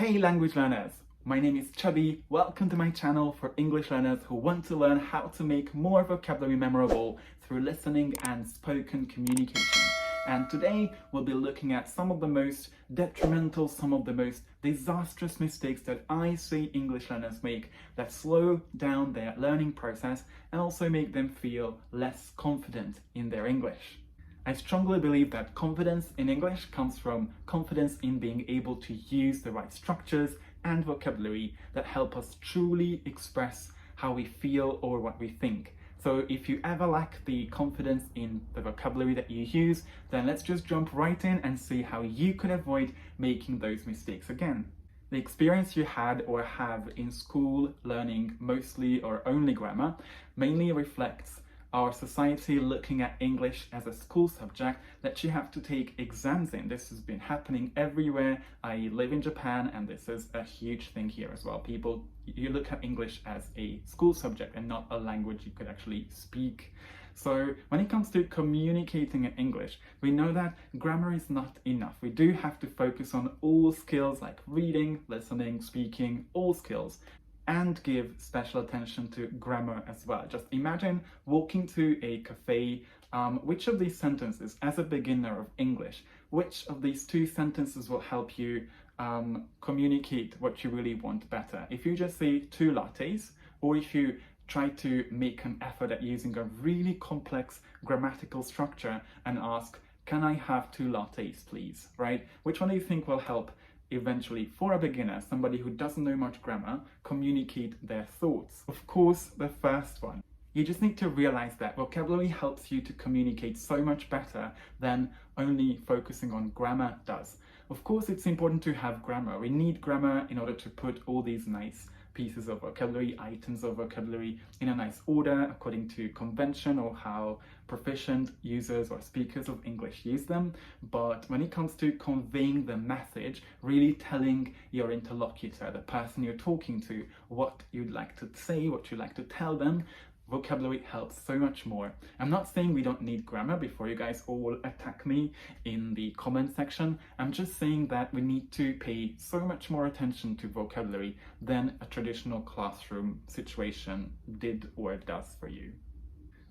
Hey language learners! My name is Chubby. Welcome to my channel for English learners who want to learn how to make more vocabulary memorable through listening and spoken communication. And today we'll be looking at some of the most detrimental, some of the most disastrous mistakes that I see English learners make that slow down their learning process and also make them feel less confident in their English. I strongly believe that confidence in English comes from confidence in being able to use the right structures and vocabulary that help us truly express how we feel or what we think. So if you ever lack the confidence in the vocabulary that you use, then let's just jump right in and see how you could avoid making those mistakes again. The experience you had or have in school learning mostly or only grammar mainly reflects our society looking at English as a school subject that you have to take exams in. This has been happening everywhere. I live in Japan and this is a huge thing here as well. You look at English as a school subject and not a language you could actually speak. So when it comes to communicating in English, we know that grammar is not enough. We do have to focus on all skills like reading, listening, speaking, all skills, and give special attention to grammar as well. Just imagine walking to a cafe. Which of these sentences, as a beginner of English, which of these two sentences will help you communicate what you really want better? If you just say 2 lattes, or if you try to make an effort at using a really complex grammatical structure and ask, can I have 2 lattes, please, right? Which one do you think will help eventually, for a beginner, somebody who doesn't know much grammar, communicate their thoughts? Of course, the first one. You just need to realize that vocabulary helps you to communicate so much better than only focusing on grammar does. Of course, it's important to have grammar. We need grammar in order to put all these nice pieces of vocabulary, items of vocabulary in a nice order according to convention or how proficient users or speakers of English use them. But when it comes to conveying the message, really telling your interlocutor, the person you're talking to, what you'd like to say, what you'd like to tell them, vocabulary helps so much more. I'm not saying we don't need grammar before you guys all attack me in the comment section. I'm just saying that we need to pay so much more attention to vocabulary than a traditional classroom situation did or does for you.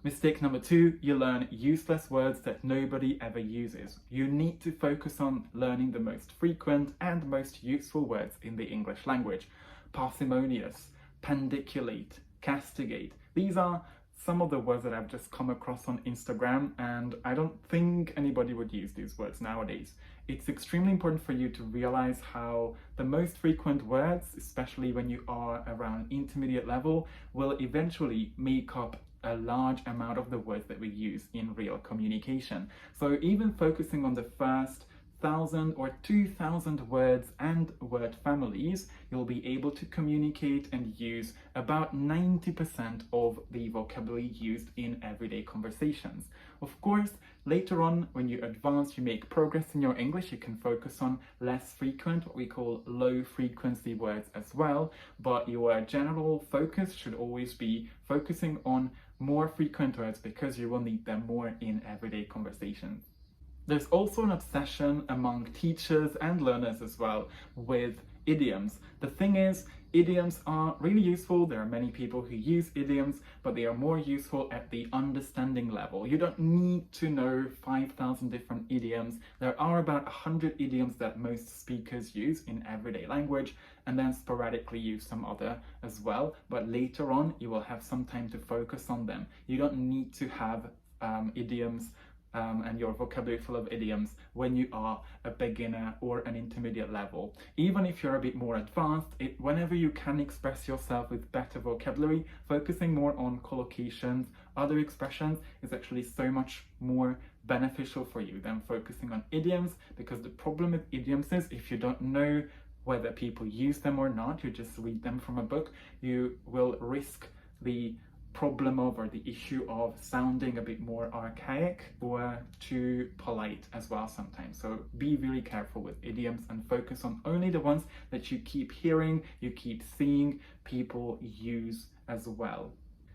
Mistake number 2, you learn useless words that nobody ever uses. You need to focus on learning the most frequent and most useful words in the English language. Parsimonious, pendiculate, castigate. These are some of the words that I've just come across on Instagram, and I don't think anybody would use these words nowadays. It's extremely important for you to realize how the most frequent words, especially when you are around intermediate level, will eventually make up a large amount of the words that we use in real communication. So even focusing on the first 1,000 or 2,000 words and word families, you'll be able to communicate and use about 90% of the vocabulary used in everyday conversations. Of course, later on, when you advance, you make progress in your English, you can focus on less frequent, what we call low frequency words as well, but your general focus should always be focusing on more frequent words because you will need them more in everyday conversations. There's also an obsession among teachers and learners as well with idioms. The thing is, idioms are really useful. There are many people who use idioms, but they are more useful at the understanding level. You don't need to know 5,000 different idioms. There are about 100 idioms that most speakers use in everyday language, and then sporadically use some other as well. But later on, you will have some time to focus on them. You don't need to have idioms and your vocabulary full of idioms when you are a beginner or an intermediate level. Even if you're a bit more advanced, whenever you can express yourself with better vocabulary, focusing more on collocations, other expressions is actually so much more beneficial for you than focusing on idioms, because the problem with idioms is if you don't know whether people use them or not, you just read them from a book, you will risk the problem of or the issue of sounding a bit more archaic or too polite as well sometimes. So be really careful with idioms and focus on only the ones that you keep hearing, you keep seeing people use as well.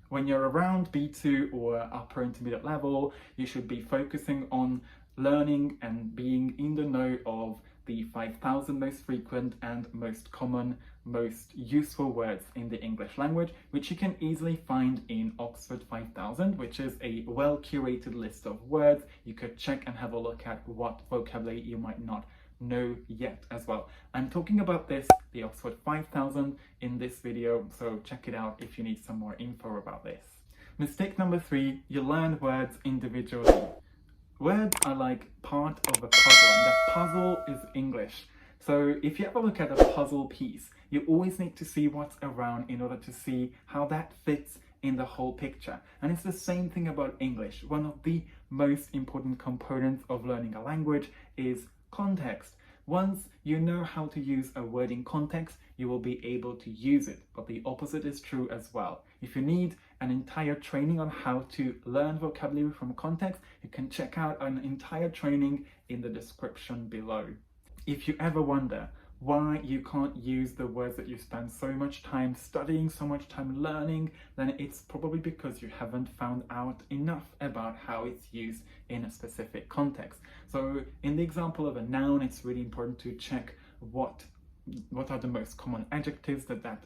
When you're around B2 or upper intermediate level, you should be focusing on learning and being in the know of the 5,000 most frequent and most common, most useful words in the English language, which you can easily find in Oxford 5000, which is a well-curated list of words. You could check and have a look at what vocabulary you might not know yet as well. I'm talking about this, the Oxford 5000, in this video, so check it out if you need some more info about this. Mistake number 3, you learn words individually. Words are like part of a puzzle, and that puzzle is English. So if you ever look at a puzzle piece, you always need to see what's around in order to see how that fits in the whole picture. And it's the same thing about English. One of the most important components of learning a language is context. Once you know how to use a word in context, you will be able to use it. But the opposite is true as well. If you need an entire training on how to learn vocabulary from context, you can check out an entire training in the description below. If you ever wonder why you can't use the words that you spend so much time studying, so much time learning, then it's probably because you haven't found out enough about how it's used in a specific context. So in the example of a noun, it's really important to check what are the most common adjectives that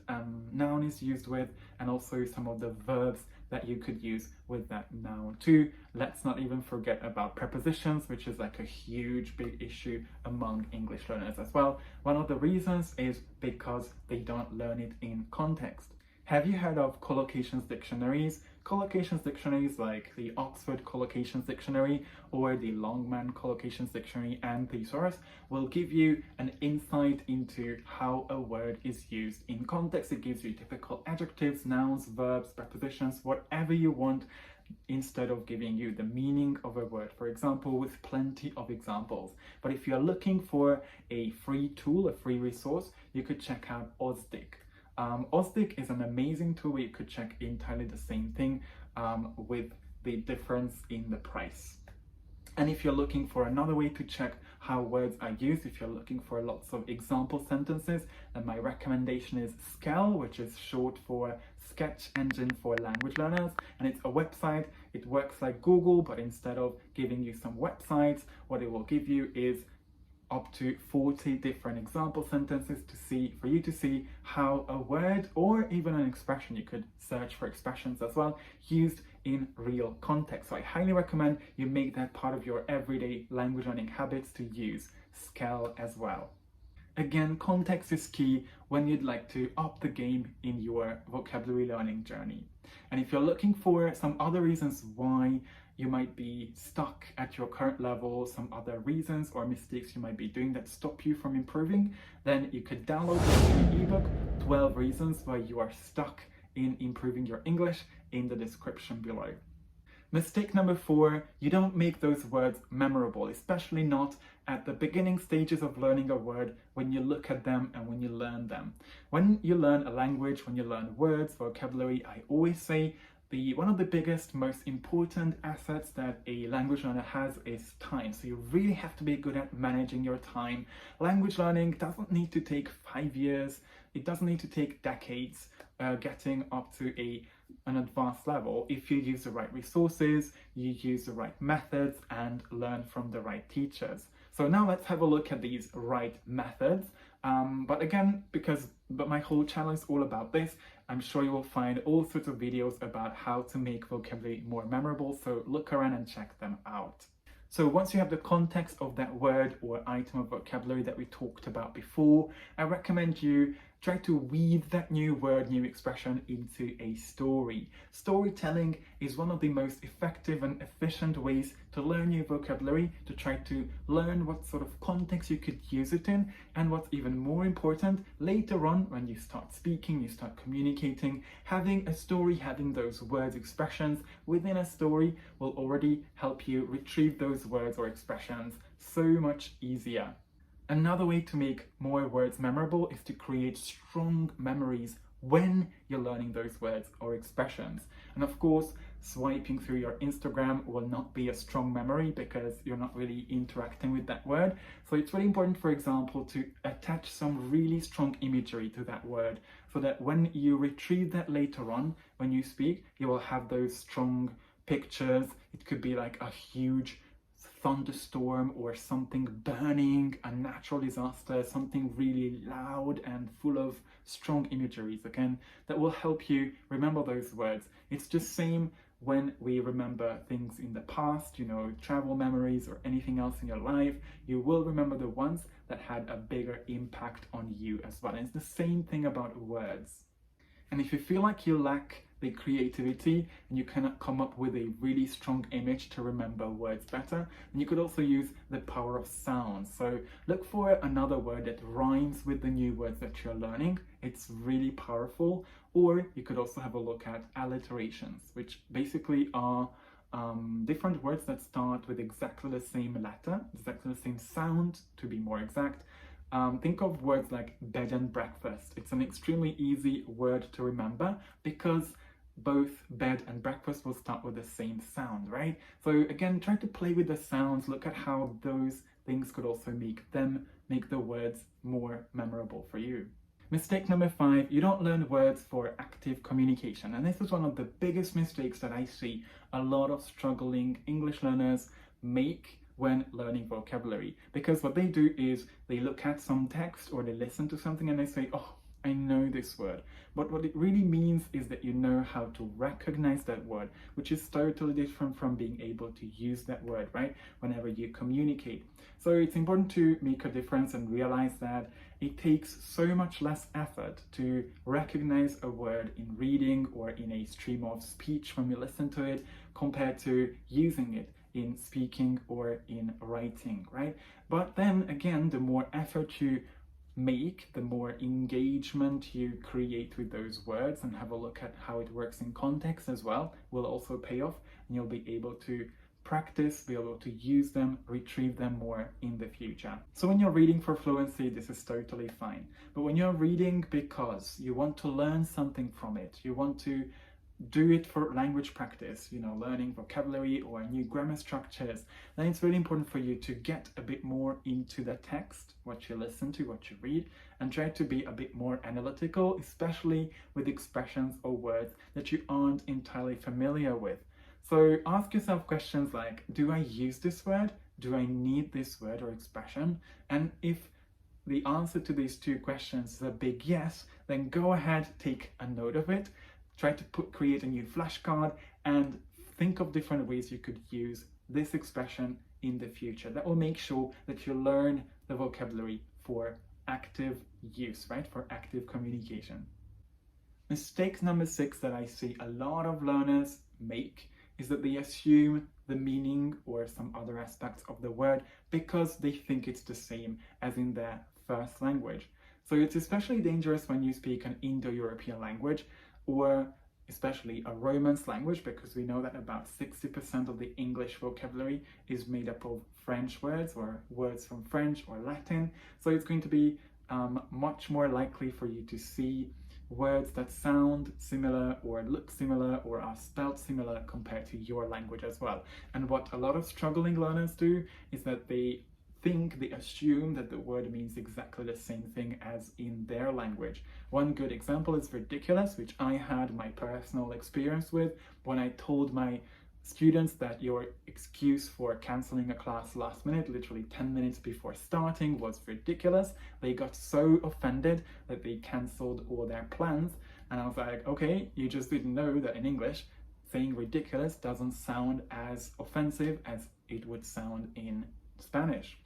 noun is used with, and also some of the verbs that you could use with that noun too. Let's not even forget about prepositions, which is like a huge big issue among English learners as well. One of the reasons is because they don't learn it in context. Have you heard of collocations dictionaries? Collocations dictionaries like the Oxford Collocations Dictionary or the Longman Collocations Dictionary and Thesaurus will give you an insight into how a word is used in context. It gives you typical adjectives, nouns, verbs, prepositions, whatever you want, instead of giving you the meaning of a word, for example, with plenty of examples. But if you're looking for a free tool, a free resource, you could check out Ozdic. Ozdic is an amazing tool where you could check entirely the same thing with the difference in the price. And if you're looking for another way to check how words are used, if you're looking for lots of example sentences, then my recommendation is Skell, which is short for Sketch Engine for Language Learners. And it's a website. It works like Google, but instead of giving you some websites, what it will give you is up to 40 different example sentences for you to see how a word or even an expression, you could search for expressions as well, used in real context. So I highly recommend you make that part of your everyday language learning habits to use Skell as well. Again, context is key when you'd like to up the game in your vocabulary learning journey. And if you're looking for some other reasons why you might be stuck at your current level, some other reasons or mistakes you might be doing that stop you from improving, then you could download the ebook, 12 Reasons Why You Are Stuck in Improving Your English, in the description below. Mistake number 4, you don't make those words memorable, especially not at the beginning stages of learning a word, when you look at them and when you learn them. When you learn a language, when you learn words, vocabulary, I always say one of the biggest, most important assets that a language learner has is time. So you really have to be good at managing your time. Language learning doesn't need to take 5 years. It doesn't need to take decades getting up to an advanced level if you use the right resources, you use the right methods, and learn from the right teachers. So now let's have a look at these right methods. But my whole channel is all about this. I'm sure you will find all sorts of videos about how to make vocabulary more memorable, so look around and check them out. So once you have the context of that word or item of vocabulary that we talked about before, I recommend you try to weave that new word, new expression into a story. Storytelling is one of the most effective and efficient ways to learn new vocabulary, to try to learn what sort of context you could use it in, and what's even more important, later on when you start speaking, you start communicating, having a story, having those words, expressions within a story will already help you retrieve those words or expressions so much easier. Another way to make more words memorable is to create strong memories when you're learning those words or expressions. And of course, swiping through your Instagram will not be a strong memory because you're not really interacting with that word. So it's really important, for example, to attach some really strong imagery to that word so that when you retrieve that later on, when you speak, you will have those strong pictures. It could be like a huge thunderstorm or something burning, a natural disaster, something really loud and full of strong imageries, again, that will help you remember those words. It's just same when we remember things in the past, travel memories or anything else in your life, you will remember the ones that had a bigger impact on you as well. And it's the same thing about words. And if you feel like you lack the creativity and you cannot come up with a really strong image to remember words better, then you could also use the power of sound. So look for another word that rhymes with the new words that you're learning. It's really powerful. Or you could also have a look at alliterations, which basically are different words that start with exactly the same letter, exactly the same sound to be more exact. Think of words like bed and breakfast. It's an extremely easy word to remember because both bed and breakfast will start with the same sound, right? So again, try to play with the sounds, look at how those things could also make the words more memorable for you. Mistake number 5, you don't learn words for active communication. And this is one of the biggest mistakes that I see a lot of struggling English learners make when learning vocabulary. Because what they do is they look at some text or they listen to something and they say, oh, I know this word. But what it really means is that you know how to recognize that word, which is totally different from being able to use that word, right? Whenever you communicate. So it's important to make a difference and realize that it takes so much less effort to recognize a word in reading or in a stream of speech when you listen to it compared to using it in speaking or in writing, right? But then again, the more effort you make, the more engagement you create with those words, and have a look at how it works in context as well, will also pay off, and you'll be able to practice, be able to use them, retrieve them more in the future. So when you're reading for fluency, this is totally fine. But when you're reading because you want to learn something from it, you want to do it for language practice, learning vocabulary or new grammar structures, then it's really important for you to get a bit more into the text, what you listen to, what you read, and try to be a bit more analytical, especially with expressions or words that you aren't entirely familiar with. So ask yourself questions like, do I use this word? Do I need this word or expression? And if the answer to these two questions is a big yes, then go ahead, take a note of it. Try to create a new flashcard and think of different ways you could use this expression in the future. That will make sure that you learn the vocabulary for active use, right? For active communication. Mistake number 6 that I see a lot of learners make is that they assume the meaning or some other aspects of the word because they think it's the same as in their first language. So it's especially dangerous when you speak an Indo-European language, or especially a Romance language, because we know that about 60% of the English vocabulary is made up of French words or words from French or Latin. So it's going to be much more likely for you to see words that sound similar or look similar or are spelled similar compared to your language as well. And what a lot of struggling learners do is that they assume that the word means exactly the same thing as in their language. One good example is ridiculous, which I had my personal experience with when I told my students that your excuse for cancelling a class last minute, literally 10 minutes before starting, was ridiculous. They got so offended that they cancelled all their plans. And I was like, okay, you just didn't know that in English, saying ridiculous doesn't sound as offensive as it would sound in Spanish.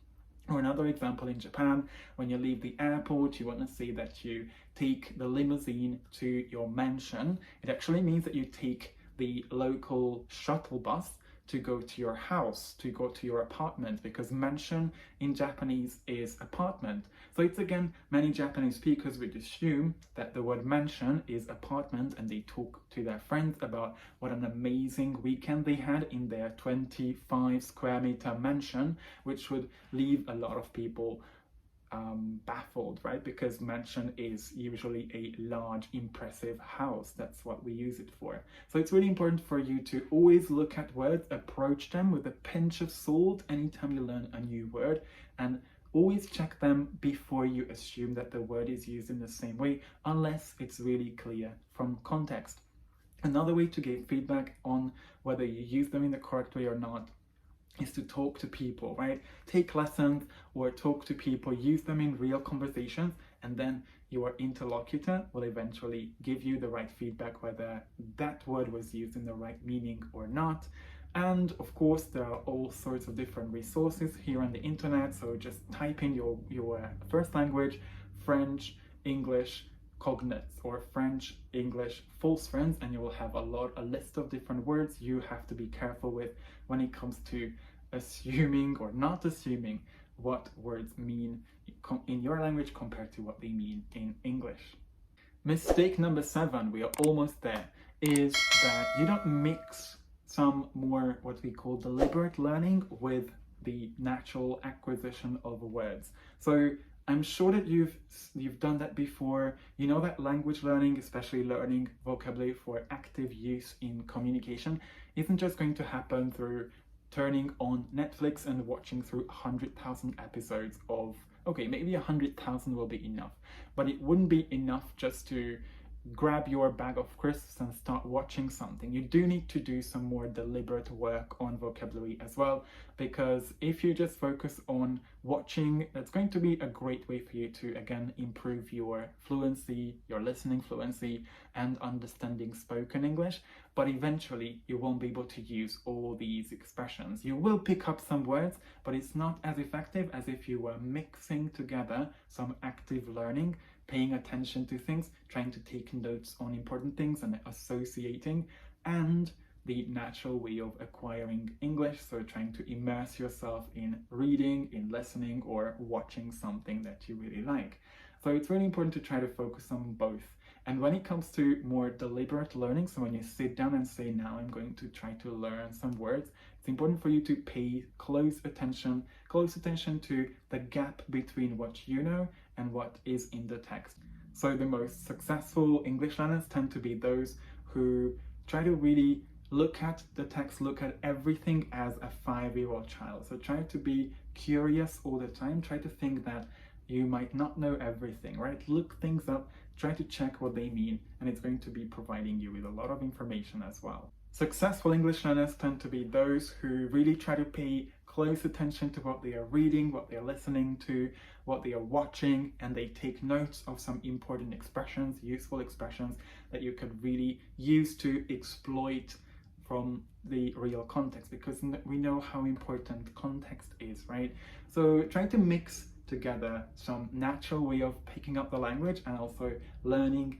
Or another example in Japan, when you leave the airport, you want to say that you take the limousine to your mansion. It actually means that you take the local shuttle bus to go to your house, to go to your apartment, because mansion in Japanese is apartment. So it's again, many Japanese speakers would assume that the word mansion is apartment, and they talk to their friends about what an amazing weekend they had in their 25 square meter mansion, which would leave a lot of people baffled, right? Because mansion is usually a large, impressive house. That's what we use it for. So it's really important for you to always look at words, approach them with a pinch of salt anytime you learn a new word, and always check them before you assume that the word is used in the same way, unless it's really clear from context. Another way to give feedback on whether you use them in the correct way or not is to talk to people, right? Take lessons or talk to people, use them in real conversations, and then your interlocutor will eventually give you the right feedback whether that word was used in the right meaning or not. And of course, there are all sorts of different resources here on the internet. So just type in your first language, French, English, cognates, or French, English, false friends, and you will have a list of different words you have to be careful with when it comes to assuming or not assuming what words mean in your language compared to what they mean in English. Mistake number 7, we are almost there, is that you don't mix some more what we call deliberate learning with the natural acquisition of words. So I'm sure that you've done that before. You know that language learning, especially learning vocabulary for active use in communication, isn't just going to happen through turning on Netflix and watching through 100,000 episodes of, okay, maybe 100,000 will be enough, but it wouldn't be enough just to grab your bag of crisps and start watching something. You do need to do some more deliberate work on vocabulary as well, because if you just focus on watching, that's going to be a great way for you to again improve your fluency, your listening fluency, and understanding spoken English. But eventually you won't be able to use all these expressions. You will pick up some words, but it's not as effective as if you were mixing together some active learning, paying attention to things, trying to take notes on important things and associating, and the natural way of acquiring English, so trying to immerse yourself in reading, in listening, or watching something that you really like. So it's really important to try to focus on both. And when it comes to more deliberate learning, so when you sit down and say, now I'm going to try to learn some words, it's important for you to pay close attention to the gap between what you know and what is in the text. So the most successful English learners tend to be those who try to really look at the text, look at everything as a 5-year-old child. So try to be curious all the time, try to think that you might not know everything, right? Look things up, try to check what they mean, and it's going to be providing you with a lot of information as well. Successful English learners tend to be those who really try to pay close attention to what they are reading, what they are listening to, what they are watching, and they take notes of some important expressions, useful expressions that you could really use to exploit from the real context, because we know how important context is, right? So try to mix together some natural way of picking up the language and also learning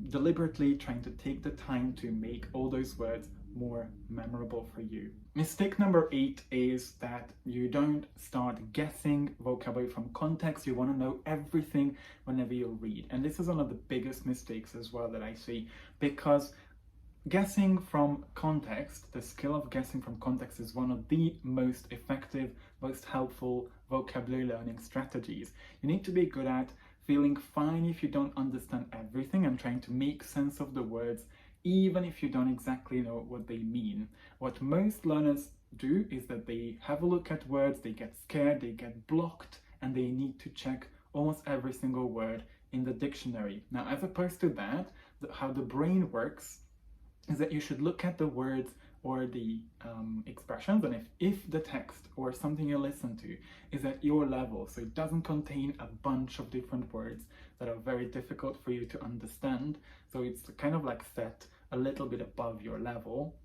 deliberately, trying to take the time to make all those words more memorable for you. Mistake number 8 is that you don't start guessing vocabulary from context. You want to know everything whenever you read. And this is one of the biggest mistakes as well that I see, because guessing from context, the skill of guessing from context, is one of the most effective, most helpful vocabulary learning strategies. You need to be good at feeling fine if you don't understand everything and trying to make sense of the words, even if you don't exactly know what they mean. What most learners do is that they have a look at words, they get scared, they get blocked, and they need to check almost every single word in the dictionary. Now, as opposed to that, how the brain works is that you should look at the words or the expressions, and if the text or something you listen to is at your level, so it doesn't contain a bunch of different words that are very difficult for you to understand, so it's kind of like set a little bit above your level,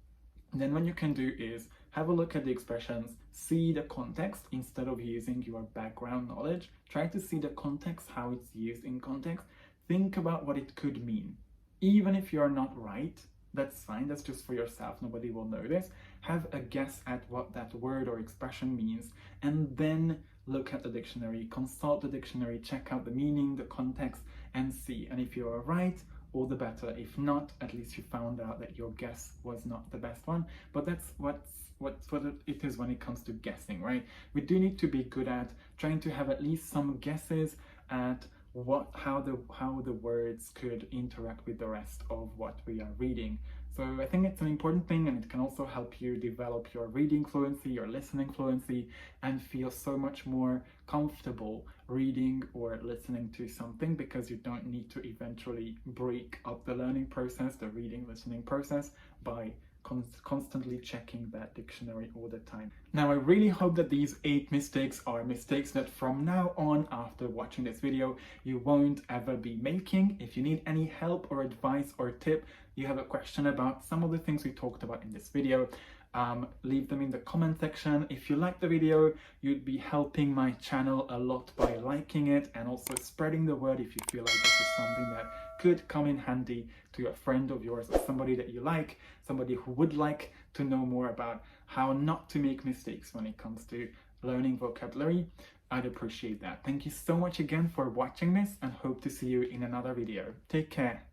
then what you can do is have a look at the expressions, see the context instead of using your background knowledge. Try to see the context, how it's used in context. Think about what it could mean. Even if you're not right, that's fine, that's just for yourself, nobody will know this. Have a guess at what that word or expression means, and then look at the dictionary, consult the dictionary, check out the meaning, the context, and see. And if you are right, all the better. If not, at least you found out that your guess was not the best one. But that's what it is when it comes to guessing, right? We do need to be good at trying to have at least some guesses at how the words could interact with the rest of what we are reading. So I think it's an important thing, and it can also help you develop your reading fluency, your listening fluency, and feel so much more comfortable reading or listening to something, because you don't need to eventually break up the learning process, the reading listening process, by constantly checking that dictionary all the time. Now, I really hope that these 8 mistakes are mistakes that from now on, after watching this video, you won't ever be making. If you need any help or advice or tip, you have a question about some of the things we talked about in this video, leave them in the comment section. If you like the video, you'd be helping my channel a lot by liking it and also spreading the word if you feel like this is something that could come in handy to a friend of yours or somebody that you like, somebody who would like to know more about how not to make mistakes when it comes to learning vocabulary. I'd appreciate that. Thank you so much again for watching this and hope to see you in another video. Take care.